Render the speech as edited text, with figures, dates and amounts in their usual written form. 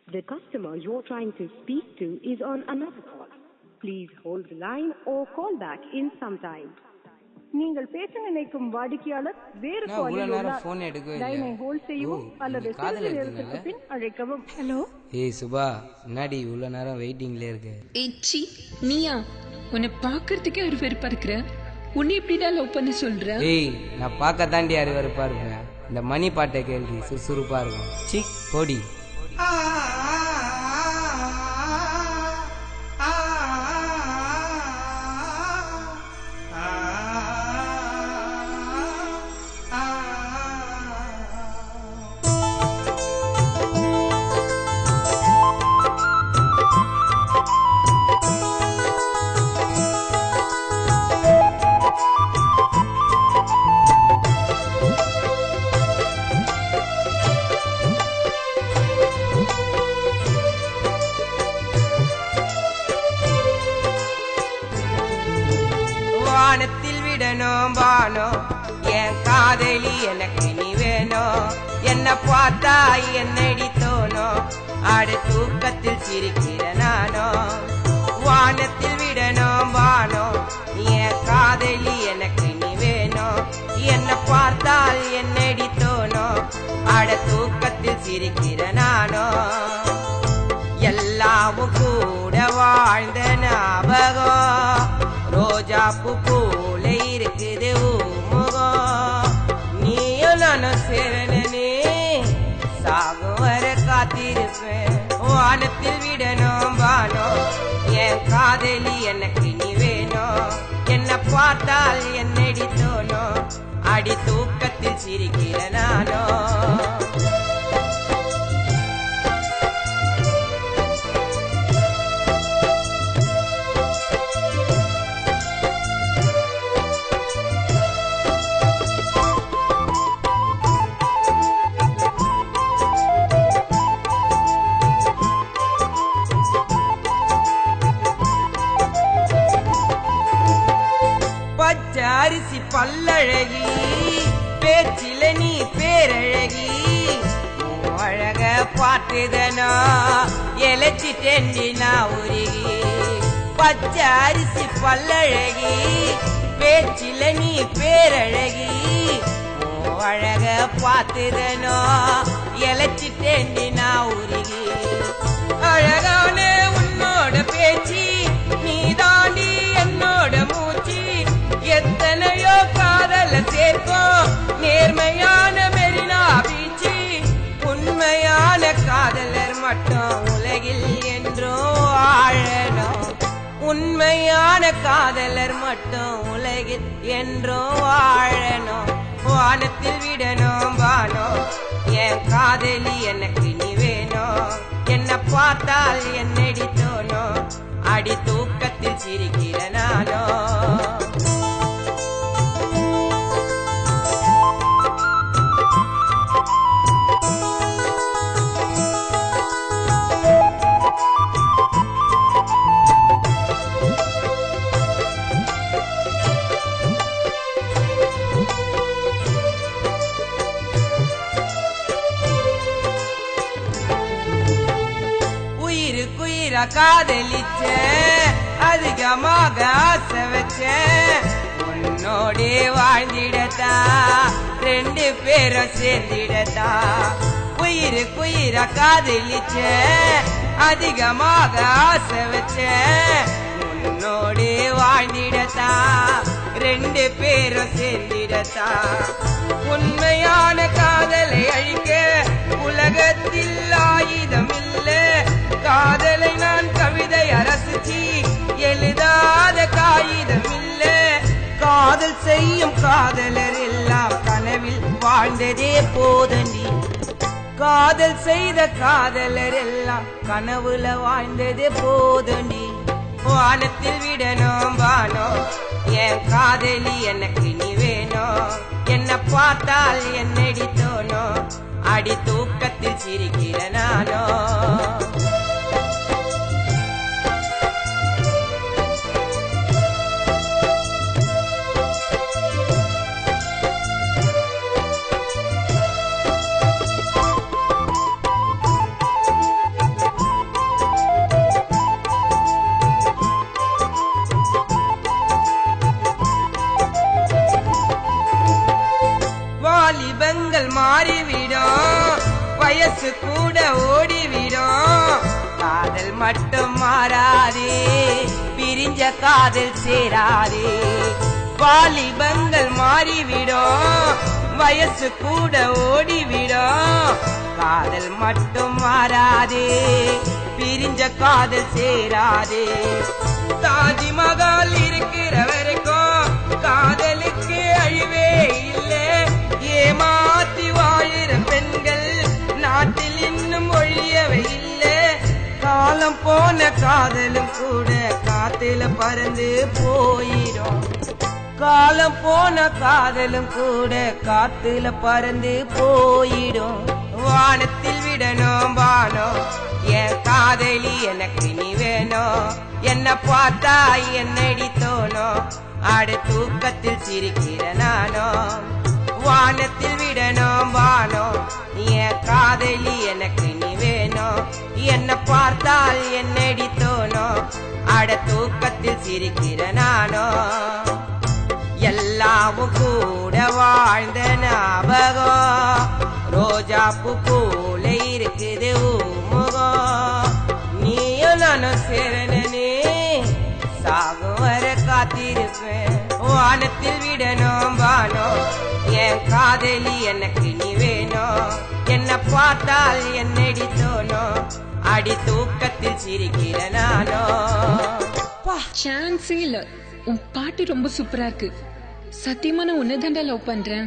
The customer you're trying to speak to is on another call. Please hold the line or call back in some time. நீங்கள் பேச நினைக்கும் வாடிக்கையாளர் வேறு காலில் உள்ளார். லைனை ஹோல்ட் செய்யவும் அல்லது சிறிது நேரத்துக்கு பின் அழைக்கவும். ஹலோ. ஏய் சுபா, என்னடி இவ்வளோ நேரம் வெயிட்டிங்ல இருக்கு? ஏச்சி நீயா? உன்னை பார்க்கறதுக்கே ஒரு வெறுப்பா இருக்கிற. உன்னை எப்படிடா லவ் பண்ண சொல்ற? ஏய், நான் பார்க்க தாண்டி யாரு வெறுப்பா இருப்பேன். இந்த மணி பாட்டை கேள்வி சுறுசுறுப்பா இருக்கும். சிக் போடி. வானத்தில் விடணும் வானோ என் காதலி எனக்கு நீ வேணும். என்ன பார்த்தா என்னடி தோணும், ஆடு தூக்கத்தில் சிரிக்கிற நானோ. வானத்தில் விடணும் வானோ என் காதலி எனக்கு நீ வேணும். என்ன பார்த்தால் என்னடி தோணும், ஆடு தூக்கத்தில் சிரிக்கிற நானோ. எல்லாமும் கூட வாழ்ந்த ஞாபகம் ரோஜா பூ போல இருக்குது முகம். நீயும் நானும் சேரனே சாகும் வர காத்திருப்பேன். வானத்தில் விடணும் வானோ என் காதலி எனக்கு நீ வேணும். என்ன பார்த்தால் என்னடி தோணும், அடி தூக்கத்தில் சிரிக்கிற நானோ. அரிசி பல்லழகி பேச்சில நீ பேரழகி. அழக பார்த்துதனா எலச்சிட்டேண்டி நான் உருகி. பச்சை அரிசி பல்லழகி பேச்சில நீ பேரழகி. அழக பார்த்துதனோ எலச்சிட்டேண்டி நான் உருகி. அழகான உன்னோட பேச்சு நீ தாண்டி என்னோட மூச்சு. எத்தனையோ காதல சேர்க்கும் நேர்மையான மெரினா பீச்சு. உண்மையான காதலர் மட்டும் உலகில் என்றும் வாழணும். உண்மையான காதலர் மட்டும் உலகில் என்றும் வாழணும். வானத்தில் விடணும் வானோ என் காதலி எனக்கு நீ வேணும். என்ன பார்த்தால் என்னடி தோணும், அடி தூக்கத்தில் சிரிக்கிற நானோ. காதலிச்ச அதிகமாக ஆசை வச்ச உன்னோடே வாழ்ந்திடத்தா ரெண்டு பேரும் சேர்ந்திடத்தா. உயிர காதலிச்ச அதிகமாக ஆசை வச்ச உன்னோடே வாழ்ந்திடத்தா ரெண்டு பேரும் சேர்ந்திடத்தா. உண்மையான காதலை அழிக்க உலகத்தில் ஆயுதம் இல்ல. காதலை நான் கவிதை அரசிச்சி எழுதாத காகிதம் இல்ல. காதல் செய்யும் காதலர் எல்லாம் கனவில் வாழ்ந்ததே போதண்டி. காதல் செய்த காதலர் எல்லாம் கனவுல வாழ்ந்ததே போதண்டி. வானத்தில் விடணும் வானோ என் காதலி எனக்கு நீ வேணும். என்ன பார்த்தால் என்னடி தோணும், அடி தூக்கத்தில் சிரிக்கிற நானோ. வாலிபங்கள் மாறிவிடும், வயசு கூட ஓடிவிடும். காதல் மட்டும் மாறாதே, பிரிஞ்ச காதல் சேராதே. வாலிபங்கள் மாறிவிடும், வயசு கூட ஓடிவிடும். காதல் மட்டும் மாறாதே, பிரிஞ்ச காதல் சேராதே. தாஜ்மஹால் இருக்கிற வரைக்கும் காதலுக்கு அழிவே இல்லை. ஏமாத்தி வாழுற பெண்கள் நாட்டில் இன்னும் ஒழியவே இல்லை. காலம் போன காதலும் கூட காத்துல பறந்து போயிடும். காலம் போன காதலும் கூட காத்துல பறந்து போயிடும். வானத்தில் விடணும் வானம், என் காதலி எனக்கு நீ வேணும். என்ன பார்த்தா என்னடி தோணும், ஆடு தூக்கத்தில் சிரிக்கிற நானோ. வானத்தில் விடணும் வானம், என் காதலி எனக்கு நீ வேணும். என்ன பார்த்தால் என்னடி தோணும், ஆட தூக்கத்தில் சிரிக்கிற நானோ. எல்லாமும் கூட வாழ்ந்த ஞாபகம், ரோஜா பூ போல இருக்குது முகம். நீயும் நானும் சேரனே, சாகும் வர காத்திருப்பேன். வானத்தில் விடணும் வானம், என் காதலி எனக்கு நீ வேணும். என்ன பார்த்தால் என்னடி தோணும், அடி தூக்கத்தில் சிரிக்கிற நானோ. சான்ஸே இல்ல, உன் பாட்டு ரொம்ப சூப்பரா இருக்கு. சத்தியமா நான் உன்னை தாண்டா லவ் பண்றேன்.